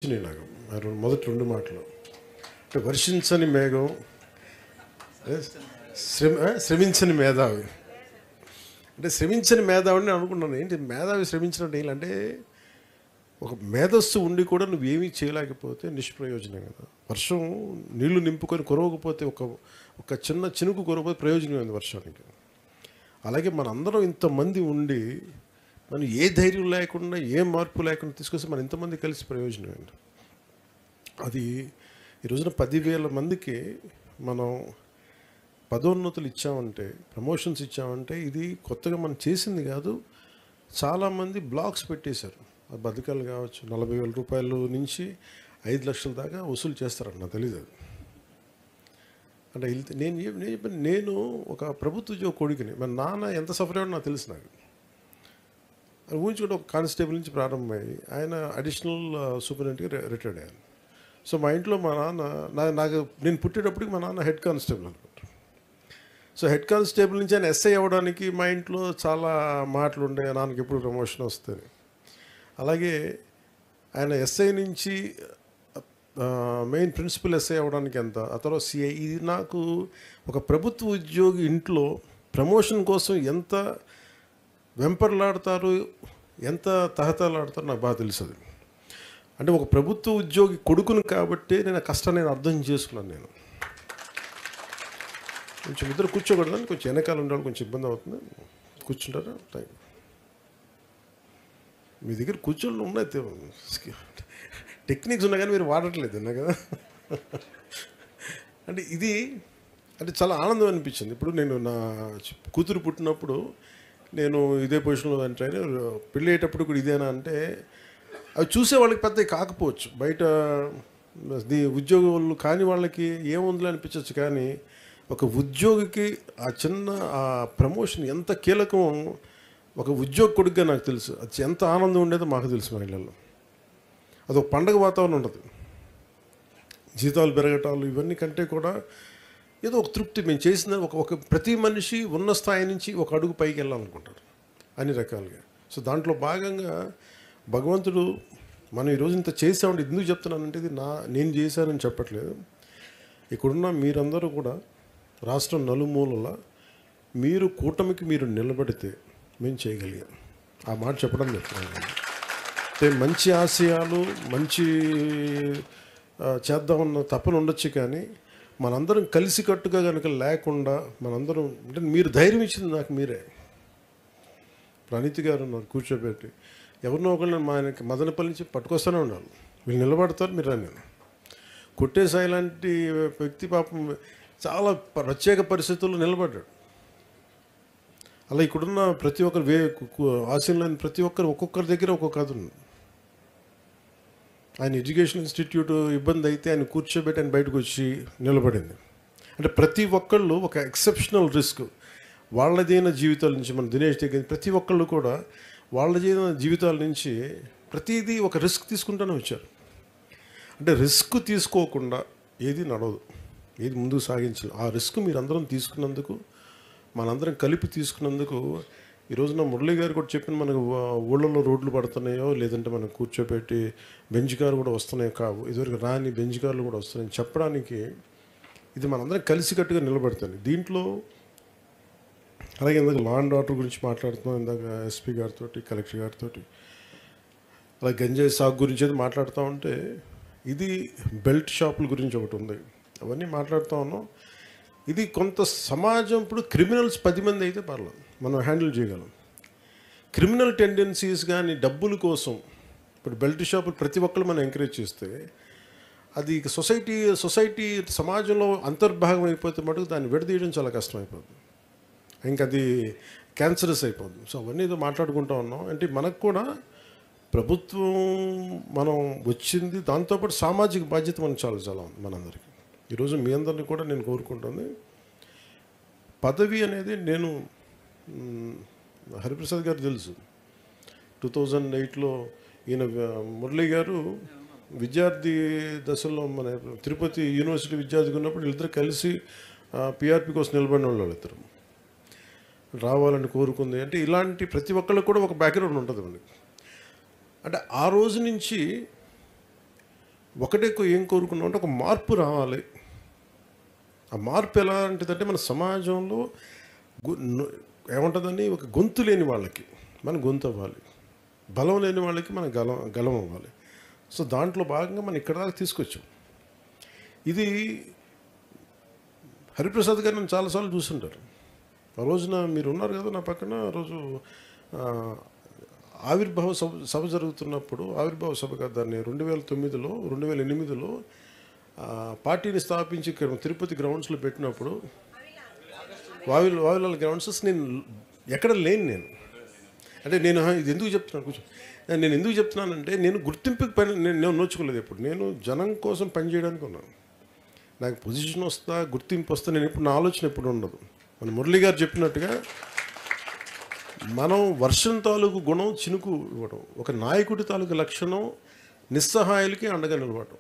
నాకు మొదటి రెండు మాటలు అంటే వర్షించని మేఘం, శ్రమించని మేధావి. అంటే శ్రమించని మేధావిని అనుకున్నాను. ఏంటి మేధావి శ్రమించినట్టు ఏంటంటే ఒక మేధస్సు ఉండి కూడా నువ్వేమీ చేయలేకపోతే నిష్ప్రయోజనం కదా. వర్షం నీళ్లు నింపుకొని కురవకపోతే ఒక చిన్న చినుకు కురవకపోతే ప్రయోజనమైంది వర్షానికి. అలాగే మనందరం ఇంతమంది ఉండి మనం ఏ ధైర్యం లేకుండా ఏ మార్పు లేకుండా తీసుకొస్తే మనం ఇంతమంది కలిసి ప్రయోజనమైంది. అది ఈ రోజున 10,000 మందికి మనం పదోన్నతులు ఇచ్చామంటే, ప్రమోషన్స్ ఇచ్చామంటే ఇది కొత్తగా మనం చేసింది కాదు. చాలామంది బ్లాక్స్ పెట్టేశారు. బతకాలు కావచ్చు, 40,000 రూపాయల నుంచి 5 లక్షల దాకా వసూలు చేస్తారంట. నాకు తెలియదు అది. అంటే నేను ఒక ప్రభుత్వ ఉద్యోగ కొడుకుని, మన నాన్న ఎంత సఫర్ అయ్యాడో నాకు తెలుసు. నాకు అది ఊహించుకుంటే ఒక కానిస్టేబుల్ నుంచి ప్రారంభమయ్యి ఆయన అడిషనల్ సూపరింటెండెంట్గా రిటైర్డ్ అయ్యాను. సో మా ఇంట్లో మా నాన్న నేను పుట్టేటప్పటికి మా నాన్న హెడ్ కానిస్టేబుల్ అనుకుంటాను. సో హెడ్ కానిస్టేబుల్ నుంచి ఆయన ఎస్ఐ అవ్వడానికి మా ఇంట్లో చాలా మాటలు ఉండే, నాన్నకి ఎప్పుడు ప్రమోషన్ వస్తుంది. అలాగే ఆయన ఎస్ఐ నుంచి మెయిన్ ప్రిన్సిపల్ ఎస్ఐ అవ్వడానికి ఎంత, ఆ తర్వాత సిఐ. ఇది నాకు ఒక ప్రభుత్వ ఉద్యోగి ఇంట్లో ప్రమోషన్ కోసం ఎంత వెంపర్లాడతారు, ఎంత తహతలాడతారో నాకు బాగా తెలుసు. అంటే ఒక ప్రభుత్వ ఉద్యోగి కొడుకును కాబట్టి నేను ఆ కష్టాన్ని అర్థం చేసుకున్నాను. నేను కొంచెం ఇద్దరు కూర్చోకూడదని కొంచెం వెనకాల ఉండాలి, కొంచెం ఇబ్బంది అవుతుంది. కూర్చుంటారా? Thank you. మీ దగ్గర కూర్చోళ్ళు ఉన్నాయి, టెక్నిక్స్ ఉన్నాయి కానీ మీరు వాడట్లేదు అన్నా కదా. అంటే ఇది అంటే చాలా ఆనందం అనిపించింది. ఇప్పుడు నేను నా కూతురు పుట్టినప్పుడు నేను ఇదే పొజిషన్లో అంటే పెళ్ళి అయ్యేటప్పుడు కూడా ఇదేనా అంటే అవి చూసే వాళ్ళకి పెద్దవి కాకపోవచ్చు, బయట ఉద్యోగులు కాని వాళ్ళకి ఏముందిలే అనిపించవచ్చు. కానీ ఒక ఉద్యోగికి ఆ చిన్న ఆ ప్రమోషన్ ఎంత కీలకం ఒక ఉద్యోగ కొడుకుగా నాకు తెలుసు. అది ఎంత ఆనందం ఉండేదో మాకు తెలుసు. మా ఇళ్ళల్లో అదొక పండగ వాతావరణం ఉండదు. జీతాలు పెరగటాలు ఇవన్నీ కంటే కూడా ఏదో ఒక తృప్తి. మేము చేసిన ఒక ప్రతి మనిషి ఉన్న స్థాయి నుంచి ఒక అడుగు పైకి వెళ్ళాలనుకుంటారు అన్ని రకాలుగా. సో దాంట్లో భాగంగా భగవంతుడు మనం ఈరోజు ఇంత చేసామంటే ఎందుకు చెప్తున్నానంటే ఇది నేను చేశానని చెప్పట్లేదు. ఇక్కడున్న మీరందరూ కూడా రాష్ట్రం నలుమూలల మీరు కూటమికి మీరు నిలబడితే మేము చేయగలిగాం. ఆ మాట చెప్పడం చెప్తున్నాను. అంటే మంచి ఆశయాలు, మంచి చేద్దామన్న తపన ఉండొచ్చు, కానీ మనందరం కలిసికట్టుగా కనుక లేకుండా మనందరం అంటే మీరు ధైర్యం ఇచ్చింది నాకు మీరే. ప్రణీతి గారు నాకు కూర్చోబెట్టి ఎవరినో ఒకళ్ళని మా ఆయనకి మదనపల్లి నుంచి పట్టుకొస్తూనే ఉండాలి. వీళ్ళు నిలబడతారు, మీరు రాని. కొట్టేసాయి లాంటి వ్యక్తి పాపం చాలా ప్రత్యేక పరిస్థితుల్లో నిలబడ్డాడు. అలా ఇక్కడున్న ప్రతి ఒక్కరు ఆశయంలో ప్రతి ఒక్కరు ఒక్కొక్కరి దగ్గర ఒక్కొక్క కథ ఉంది. ఆయన ఎడ్యుకేషన్ ఇన్స్టిట్యూట్ ఇబ్బంది అయితే ఆయన కూర్చోబెట్టి ఆయన బయటకు వచ్చి నిలబడింది. అంటే ప్రతి ఒక్కళ్ళు ఒక ఎక్సెప్షనల్ రిస్క్ వాళ్ళదైన జీవితాల నుంచి, మన దినేష్ దగ్గర ప్రతి ఒక్కళ్ళు కూడా వాళ్ళదైన జీవితాల నుంచి ప్రతిదీ ఒక రిస్క్ తీసుకుంటూనే వచ్చారు. అంటే రిస్క్ తీసుకోకుండా ఏది నడవదు, ఏది ముందుకు సాగించాలి. ఆ రిస్క్ మీరందరం తీసుకున్నందుకు, మనందరం కలిపి తీసుకున్నందుకు ఈ రోజున మురళి గారు కూడా చెప్పిన మనకు ఊళ్ళలో రోడ్లు పడుతున్నాయో లేదంటే మనం కూర్చోబెట్టి బెంచ్ కారు కూడా వస్తున్నాయో కావు, ఇదివరకు రాని బెంచ్ కార్లు కూడా వస్తున్నాయని చెప్పడానికి ఇది మనందరం కలిసికట్టుగా నిలబడుతుంది దీంట్లో. అలాగే ఇందాక లా అండ్ ఆర్డర్ గురించి మాట్లాడుతున్నాం, ఇందాక ఎస్పీ గారితో, కలెక్టర్ గారితో. అలాగే గంజాయి సాగు గురించి అయితే మాట్లాడుతూ ఉంటే ఇది బెల్ట్ షాపుల గురించి ఒకటి ఉంది, అవన్నీ మాట్లాడుతూ ఉన్నాం. ఇది కొంత సమాజం ఇప్పుడు క్రిమినల్స్ 10 మంది అయితే పర్లేదు, మనం హ్యాండిల్ చేయగలం. క్రిమినల్ టెండెన్సీస్ కానీ డబ్బుల కోసం ఇప్పుడు బెల్ట్ షాపులు ప్రతి ఒక్కరు మనం ఎంకరేజ్ చేస్తే అది సొసైటీ సమాజంలో అంతర్భాగం అయిపోతే మటుకు దాన్ని విడదీయడం చాలా కష్టం అయిపోతుంది, ఇంకా అది క్యాన్సరస్ అయిపోతుంది. సో అవన్నీ ఏదో మాట్లాడుకుంటూ ఉన్నాం. అంటే మనకు కూడా ప్రభుత్వం మనం వచ్చింది, దాంతోపాటు సామాజిక బాధ్యత మనకు చాలా ఉంది మనందరికీ. ఈరోజు మీ అందరినీ కూడా నేను కోరుకుంటుంది, పదవి అనేది నేను హరిప్రసాద్ గారు తెలుసు 2008లో ఈయన మురళి గారు విద్యార్థి దశలో మన తిరుపతి యూనివర్సిటీ విద్యార్థిగా ఉన్నప్పుడు వీళ్ళిద్దరు కలిసి పిఆర్పి కోసం నిలబడిన వాళ్ళు ఇద్దరు రావాలని కోరుకుంది. అంటే ఇలాంటి ప్రతి ఒక్కళ్ళకి కూడా ఒక బ్యాక్గ్రౌండ్ ఉంటుంది మనకి. అంటే ఆ రోజు నుంచి ఒకటే ఏం కోరుకున్నాం అంటే ఒక మార్పు రావాలి. ఆ మార్పు ఎలా అంటేదంటే మన సమాజంలో ఏముంటుందని ఒక గొంతు లేని వాళ్ళకి మనం గొంతు అవ్వాలి, బలం లేని వాళ్ళకి మనం గలం అవ్వాలి. సో దాంట్లో భాగంగా మనం ఇక్కడ దాకా తీసుకొచ్చాం. ఇది హరిప్రసాద్ గారు నన్ను చాలాసార్లు చూస్తుంటారు. ఆ రోజున మీరు ఉన్నారు కదా నా పక్కన, ఆ రోజు ఆవిర్భావ సభ జరుగుతున్నప్పుడు, ఆవిర్భావ సభ కదా దాన్ని 2009లో 2008లో పార్టీని స్థాపించి ఇక్కడ తిరుపతి గ్రౌండ్స్లో పెట్టినప్పుడు, వావిలాల గ్రౌండ్స్ నేను ఎక్కడ లేను. అంటే నేను ఇది ఎందుకు చెప్తున్నాను, కొంచెం నేను ఎందుకు చెప్తున్నానంటే నేను గుర్తింపుకి పని నేను నోచుకోలేదు. ఎప్పుడు నేను జనం కోసం పనిచేయడానికి ఉన్నాను. నాకు పొజిషన్ వస్తా, గుర్తింపు వస్తా, నేను ఇప్పుడు నా ఆలోచన ఎప్పుడు ఉండదు. మన మురళి గారు చెప్పినట్టుగా మనం వర్షం తాలూకు గుణం చినుకు ఇవ్వడం, ఒక నాయకుడి తాలూకు లక్షణం నిస్సహాయాలకి అండగా నిలబడటం.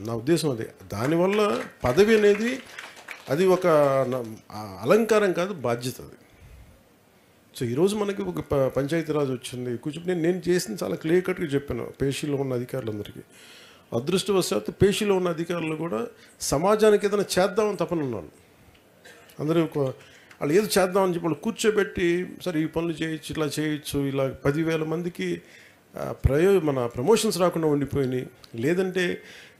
నా ఉద్దేశం అదే. దానివల్ల పదవి అనేది అది ఒక అలంకారం కాదు, బాధ్యత అది. సో ఈరోజు మనకి ఒక పంచాయతీరాజ్ వచ్చింది. కొంచెం నేను చేసింది చాలా క్లియర్ కట్గా చెప్పాను పేషీలో ఉన్న అధికారులందరికీ. అదృష్టవశాత్తు పేషీలో ఉన్న అధికారులు కూడా సమాజానికి ఏదైనా చేద్దామని తపన ఉన్నాను. అందరూ వాళ్ళు ఏదో చేద్దామని చెప్పి వాళ్ళు కూర్చోబెట్టి, సరే ఈ పనులు చేయొచ్చు, ఇట్లా చేయొచ్చు, ఇలా 10,000 మందికి మన ప్రమోషన్స్ రాకుండా ఉండిపోయినాయి. లేదంటే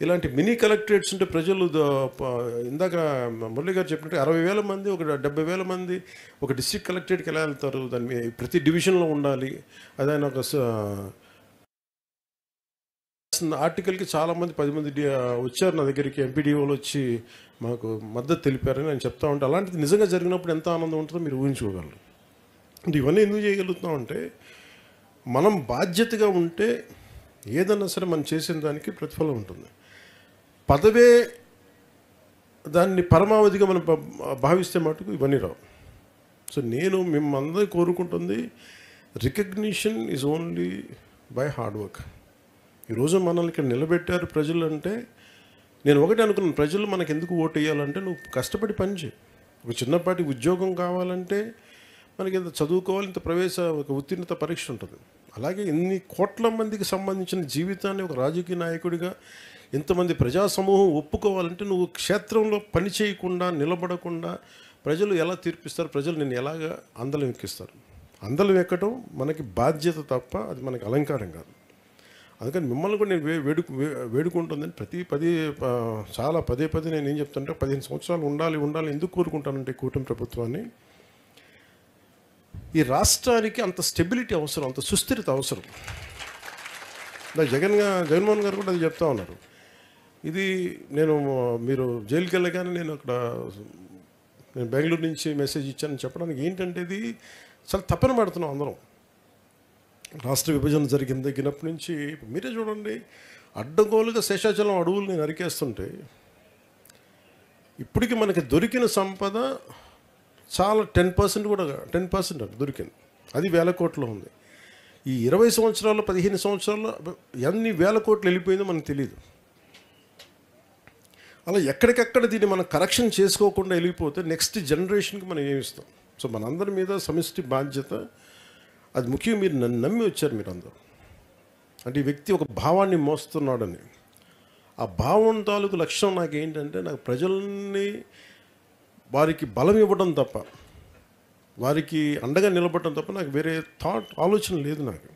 ఇలాంటి మినీ కలెక్టరేట్స్ ఉంటే ప్రజలు ఇందాక మురళి గారు చెప్పినట్టు 60,000 మంది, ఒక 70,000 మంది ఒక డిస్ట్రిక్ట్ కలెక్టరేట్కి ఎలా వెళ్తారు? దాన్ని ప్రతి డివిజన్లో ఉండాలి. అదైనా ఒక ఆర్టికల్కి చాలామంది 10 మంది వచ్చారు నా దగ్గరికి, ఎంపీడీఓలు వచ్చి మాకు మద్దతు తెలిపారని నేను చెప్తా ఉంటే, అలాంటిది నిజంగా జరిగినప్పుడు ఎంత ఆనందం ఉంటుందో మీరు ఊహించుకోగలరు. అంటే ఇవన్నీ ఎందుకు చేయగలుగుతున్నామంటే మనం బాధ్యతగా ఉంటే ఏదన్నా సరే మనం చేసిన దానికి ప్రతిఫలం ఉంటుంది. పదవే దాన్ని పరమావధిగా మనం భావిస్తే మటుకు ఇవన్నీ రావు. సో నేను మిమ్మల్ని కోరుకుంటుంది, recognition is only by hard work. ఈరోజు మనల్ని ఇక్కడ నిలబెట్టారు ప్రజలు అంటే, నేను ఒకటి అనుకున్నాను, ప్రజలు మనకు ఎందుకు ఓటు వేయాలంటే నువ్వు కష్టపడి పని చేయి. ఒక చిన్నపాటి ఉద్యోగం కావాలంటే మనకి ఇంత చదువుకోవాలి, ఇంత ఒక ఉత్తీర్ణత పరీక్ష ఉంటుంది. అలాగే ఇన్ని కోట్ల మందికి సంబంధించిన జీవితాన్ని ఒక రాజకీయ నాయకుడిగా ఇంతమంది ప్రజా సమూహం ఒప్పుకోవాలంటే నువ్వు క్షేత్రంలో పని చేయకుండా నిలబడకుండా ప్రజలు ఎలా తీర్పిస్తారు? ప్రజలు నేను ఎలాగా అందలం ఎక్కిస్తారు? అందలం ఎక్కడం మనకి బాధ్యత తప్ప అది మనకి అలంకారం కాదు. అందుకని మిమ్మల్ని కూడా నేను వేడుకుంటుందని చాలా పదే నేను ఏం చెప్తానంటే 15 సంవత్సరాలు ఉండాలి ఎందుకు కోరుకుంటానంటే కూటమి ప్రభుత్వాన్ని, ఈ రాష్ట్రానికి అంత స్టెబిలిటీ అవసరం, అంత సుస్థిరత అవసరం. జగన్మోహన్ గారు కూడా అది చెప్తా ఉన్నారు. ఇది మీరు జైలుకి వెళ్ళగానే నేను బెంగళూరు నుంచి మెసేజ్ ఇచ్చానని చెప్పడానికి ఏంటంటే, ఇది చాలా తప్పన పడుతున్నాం అందరం. రాష్ట్ర విభజన జరిగిన దగ్గరప్పటి నుంచి మీరే చూడండి, అడ్డగోలుగా శేషాచలం అడవులు నేను నరికేస్తుంటే ఇప్పటికీ మనకి దొరికిన సంపద చాలా 10% దొరికింది. అది 1,000 కోట్లు ఉంది. ఈ 20 సంవత్సరాలు 15 సంవత్సరాల్లో ఎన్ని 1,000 కోట్లు వెళ్ళిపోయిందో మనకు తెలియదు. అలా ఎక్కడికెక్కడ దీన్ని మనం కరెక్షన్ చేసుకోకుండా వెళ్ళిపోతే నెక్స్ట్ జనరేషన్కి మనం ఏమిస్తాం? సో మనందరి మీద సమిష్టి బాధ్యత అది ముఖ్యం. మీరు నన్ను నమ్మి వచ్చారు మీరందరూ. అంటే ఈ వ్యక్తి ఒక భావాన్ని మోస్తున్నాడని, ఆ భావం తాలూకు లక్ష్యం నాకు ఏంటంటే, నాకు ప్రజల్ని వారికి బలం ఇవ్వడం తప్ప, వారికి అండగా నిలబడటం తప్ప నాకు వేరే ఆలోచన లేదు నాకు.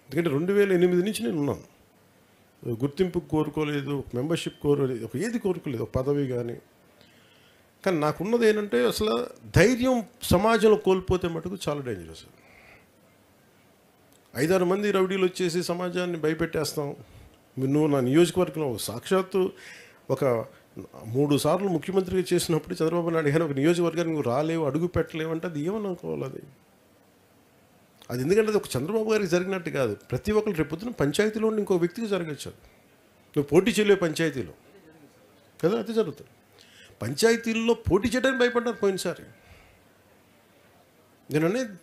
ఎందుకంటే 2008 నుంచి నేను ఉన్నాను. గుర్తింపు కోరుకోలేదు, మెంబర్షిప్ కోరుకోలేదు, ఏది కోరుకోలేదు, ఒక పదవి కానీ. కానీ నాకున్నది ఏంటంటే, అసలు ధైర్యం సమాజంలో కోల్పోతే మటుకు చాలా డేంజరస్. 5-6 మంది రౌడీలు వచ్చేసి సమాజాన్ని భయపెట్టేస్తాం. నువ్వు నా నియోజకవర్గంలో సాక్షాత్తు ఒక 3 సార్లు ముఖ్యమంత్రిగా చేసినప్పుడు చంద్రబాబు నాయుడు గారు ఒక నియోజకవర్గానికి నువ్వు రాలేవు, అడుగు పెట్టలేవు అంటే అది ఏమనుకోవాలి? అది ఎందుకంటే అది ఒక చంద్రబాబు గారికి జరిగినట్టు కాదు. ప్రతి ఒక్కరు రేపొద్దున పంచాయతీలో ఉండి ఇంకో వ్యక్తికి జరగచ్చు. నువ్వు పోటీ చేయలేవు పంచాయతీలో కదా, అది జరుగుతుంది. పంచాయతీల్లో పోటీ చేయడానికి భయపడ్డారు పోయినసారి.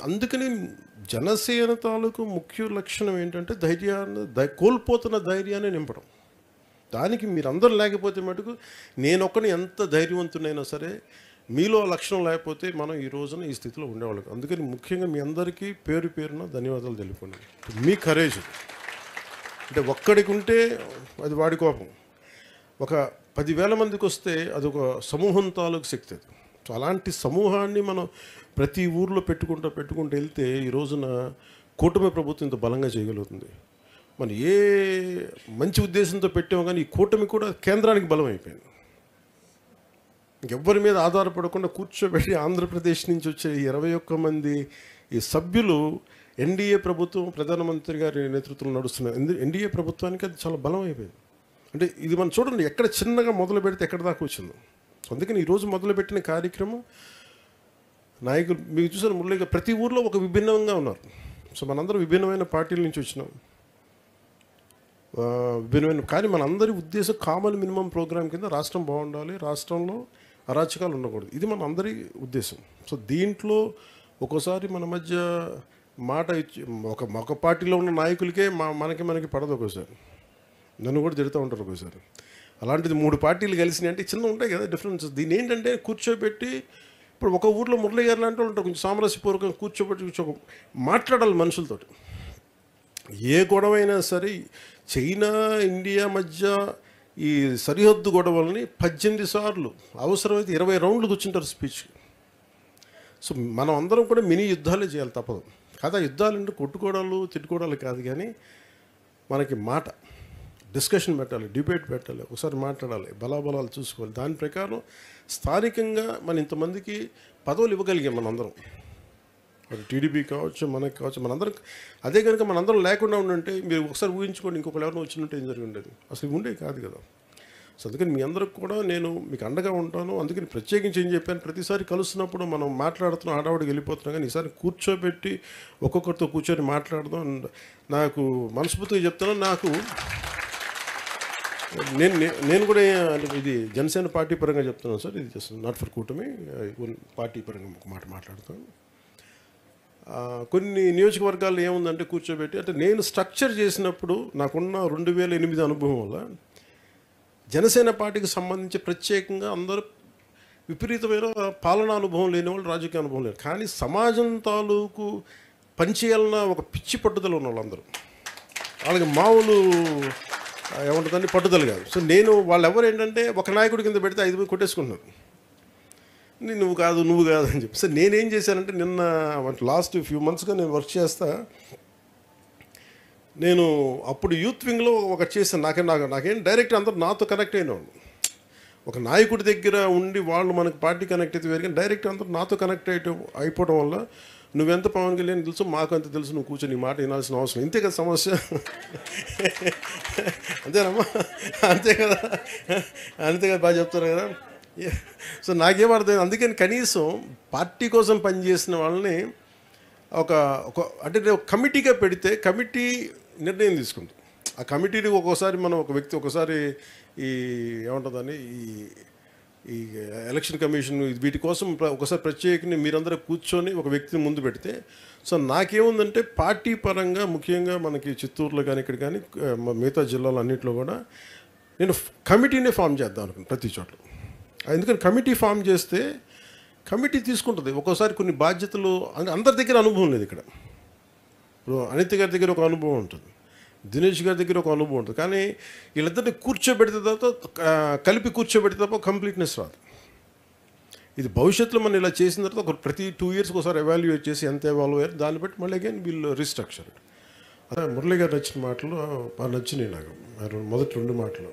అందుకని జనసేన తాలూకు ముఖ్య లక్షణం ఏంటంటే కోల్పోతున్న ధైర్యాన్ని నింపడం. దానికి మీరందరూ లేకపోతే మటుకు నేనొక్కని ఎంత ధైర్యవంతునైనా సరే, మీలో లక్షణం లేకపోతే మనం ఈ రోజున ఈ స్థితిలో ఉండేవాళ్ళం. అందుకని ముఖ్యంగా మీ అందరికీ పేరున ధన్యవాదాలు తెలుపుకోండి. మీ కరేజ్ అంటే ఒక్కడికి ఉంటే అది వాడి కోపం, ఒక 10,000 మందికి వస్తే అదొక సమూహం తాలూకు శక్తి అది. సో అలాంటి సమూహాన్ని మనం ప్రతి ఊర్లో పెట్టుకుంటూ వెళ్తే ఈ రోజున కూటమి ప్రభుత్వం ఇంత బలంగా చేయగలుగుతుంది. మనం ఏ మంచి ఉద్దేశంతో పెట్టామో కానీ ఈ కూటమి కూడా కేంద్రానికి బలం అయిపోయింది. ఇంకెవ్వరి మీద ఆధారపడకుండా కూర్చోబెట్టి ఆంధ్రప్రదేశ్ నుంచి వచ్చే 21 మంది ఈ సభ్యులు ఎన్డీఏ ప్రభుత్వం ప్రధానమంత్రి గారి నేతృత్వంలో నడుస్తున్నారు. ఎన్డీఏ ప్రభుత్వానికి అది చాలా బలం అయిపోయింది. అంటే ఇది మనం చూడండి, ఎక్కడ చిన్నగా మొదలు పెడితే ఎక్కడ దాకా వచ్చిందో. అందుకని ఈరోజు మొదలుపెట్టిన కార్యక్రమం నాయకులు మీకు చూసారు మురళిగా ప్రతి ఊర్లో ఒక విభిన్నంగా ఉన్నారు. సో మనందరం విభిన్నమైన పార్టీల నుంచి వచ్చినాం, విభిన్నమైన, కానీ మనందరి ఉద్దేశం కామన్ మినిమం ప్రోగ్రామ్ కింద రాష్ట్రం బాగుండాలి, రాష్ట్రంలో అరాచకాలు ఉండకూడదు. ఇది మన అందరి ఉద్దేశం. సో దీంట్లో ఒక్కోసారి మన మధ్య మాట ఇచ్చి ఒక పార్టీలో ఉన్న నాయకులకే మనకి పడదు. ఒక్కోసారి నన్ను కూడా తిడుతూ ఉంటారు ఒక్కోసారి. అలాంటిది 3 పార్టీలు కలిసినాయి అంటే చిన్న ఉంటాయి కదా డిఫరెన్సెస్. దీని ఏంటంటే కూర్చోబెట్టి ఇప్పుడు ఒక ఊర్లో మురళి గారు లాంటి వాళ్ళు ఉంటారు, కొంచెం సామరస్యపూర్వకంగా కూర్చోబెట్టి మాట్లాడాలి మనుషులతోటి. ఏ గొడవ అయినా సరే చైనా ఇండియా మధ్య ఈ సరిహద్దు గొడవల్ని 18 సార్లు అవసరమైతే 20 రౌండ్లు కూర్చుంటారు స్పీచ్. సో మనం అందరం కూడా మినీ యుద్ధాలే చేయాలి, తప్పదు కదా. యుద్ధాలు అంటే కొట్టుకోవడాలు తిట్టుకోవడాలు కాదు, కానీ మనకి మాట డిస్కషన్ పెట్టాలి, డిబేట్ పెట్టాలి, ఒకసారి మాట్లాడాలి, బలాబలాలు చూసుకోవాలి. దాని ప్రకారం స్థానికంగా మన ఇంతమందికి పదవులు ఇవ్వగలిగాం మనందరం. అది టీడీపీ కావచ్చు, మనకి కావచ్చు, మనందరం. అదే కనుక మనందరం లేకుండా ఉండుంటే మీరు ఒకసారి ఊహించుకోండి, ఇంకొకరు ఎవరైనా వచ్చినట్టు ఏం జరిగి ఉండేది, అసలు ఉండేది కాదు కదా. సో అందుకని మీ అందరికి కూడా నేను మీకు అండగా ఉంటాను. అందుకని ప్రత్యేకించి ఏం చెప్పాను, ప్రతిసారి కలుస్తున్నప్పుడు మనం మాట్లాడుతున్నాం, ఆడవాడికి వెళ్ళిపోతున్నాం, కానీ ఈసారి కూర్చోబెట్టి ఒక్కొక్కరితో కూర్చొని మాట్లాడదాం. నాకు మనస్ఫూర్తిగా చెప్తాను, నాకు నేను కూడా ఇది జనసేన పార్టీ పరంగా చెప్తున్నాను సార్, ఇది జస్ట్ నాట్ ఫర్ కూటమి, పార్టీ పరంగా ఒక మాట మాట్లాడతాను. కొన్ని నియోజకవర్గాల్లో ఏముందంటే కూర్చోబెట్టి, అంటే నేను స్ట్రక్చర్ చేసినప్పుడు నాకున్న 2008 అనుభవం వల్ల జనసేన పార్టీకి సంబంధించి ప్రత్యేకంగా అందరూ విపరీతమైన పాలనా అనుభవం లేని వాళ్ళు, రాజకీయ అనుభవం లేని, కానీ సమాజం తాలూకు పనిచేయాలన్న ఒక పిచ్చి పట్టుదల ఉన్న వాళ్ళందరూ, వాళ్ళకి మామూలు ఏమంటుందని పట్టుదల కాదు. సో నేను వాళ్ళు ఎవరు ఏంటంటే ఒక నాయకుడి కింద పెడితే 5 మంది కొట్టేసుకుంటున్నారు, నువ్వు కాదు అని చెప్పి. సో నేనేం చేశానంటే నిన్న లాస్ట్ ఫ్యూ మంత్స్గా నేను వర్క్ చేస్తా, నేను అప్పుడు యూత్ వింగ్లో ఒకటి చేశాను. నాకేం డైరెక్ట్ అందరూ నాతో కనెక్ట్ అయినవాళ్ళు. ఒక నాయకుడి దగ్గర ఉండి వాళ్ళు మనకు పార్టీ కనెక్ట్ అయితే వేరు, కానీ డైరెక్ట్ అందరూ నాతో కనెక్ట్ అయిపోవడం వల్ల నువ్వెంత పవన్ కళ్యాణ్ తెలుసు, మాకు అంత తెలుసు, నువ్వు కూర్చొని మాట వినాల్సిన అవసరం, ఇంతే కదా సమస్య. అంతేనమ్మా, అంతే కదా బాగా చెప్తారు కదా. సో నాకేం అర్థం, అందుకని కనీసం పార్టీ కోసం పనిచేసిన వాళ్ళని ఒక అంటే కమిటీగా పెడితే కమిటీ నిర్ణయం తీసుకుంటుంది. ఆ కమిటీని ఒక్కోసారి మనం ఒక వ్యక్తి ఒకసారి ఈ ఏమంటుందని ఈ ఎలక్షన్ కమిషన్ వీటి కోసం ఒకసారి ప్రత్యేకంగా మీరందరూ కూర్చొని ఒక వ్యక్తిని ముందు పెడితే, సో నాకేముందంటే పార్టీ పరంగా ముఖ్యంగా మనకి చిత్తూరులో కానీ ఇక్కడ కానీ మిగతా జిల్లాలో అన్నింటిలో కూడా నేను కమిటీనే ఫామ్ చేద్దాం అనుకున్నాను ప్రతి చోట్ల. ఎందుకని కమిటీ ఫామ్ చేస్తే కమిటీ తీసుకుంటుంది. ఒక్కోసారి కొన్ని బాధ్యతలు అందరి దగ్గర అనుభవం లేదు. ఇక్కడ ఇప్పుడు అనిత గారి దగ్గర ఒక అనుభవం ఉంటుంది, దినేష్ గారి దగ్గర ఒక అనుభవం ఉంటుంది, కానీ వీళ్ళిద్దరిని కూర్చోబెడితే తప్ప కలిపి కూర్చోబెడితే తప్ప కంప్లీట్నెస్ రాదు. ఇది భవిష్యత్తులో మనం ఇలా చేసిన తర్వాత ఒక ప్రతి 2 years ఒకసారి ఎవాల్యుయేట్ చేసి ఎంత ఎవాల్వ్ అయ్యారు దాన్ని బట్టి మళ్ళీ అగైన్ వీళ్ళు రీస్ట్రక్చర్. అదే మురళి గారు నచ్చిన మాటలు బాగా నచ్చినాయి నాకు, మొదటి 2 మాటలు.